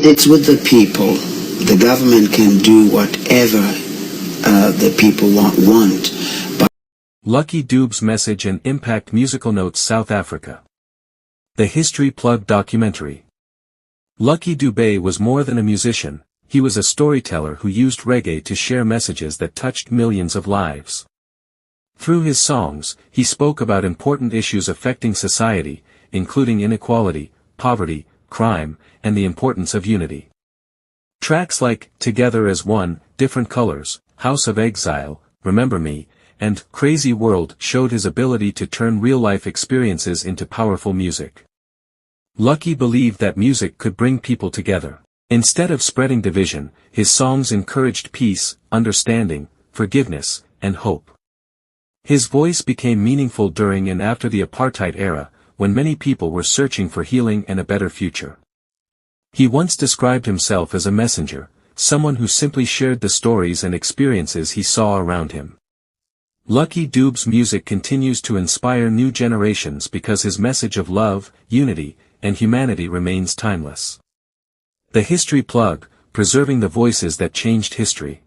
It's with the people. The government can do whatever the people want. But Lucky Dube's message and impact. Musical notes. South Africa. The History Plug documentary. Lucky Dube was more than a musician, he was a storyteller who used reggae to share messages that touched millions of lives. Through his songs, he spoke about important issues affecting society, including inequality, poverty, crime, and the importance of unity. Tracks like Together as One, Different Colors, House of Exile, Remember Me, and Crazy World showed his ability to turn real-life experiences into powerful music. Lucky believed that music could bring people together. Instead of spreading division, his songs encouraged peace, understanding, forgiveness, and hope. His voice became meaningful during and after the apartheid era, when many people were searching for healing and a better future. He once described himself as a messenger, someone who simply shared the stories and experiences he saw around him. Lucky Dube's music continues to inspire new generations because his message of love, unity, and humanity remains timeless. The History Plug, preserving the voices that changed history.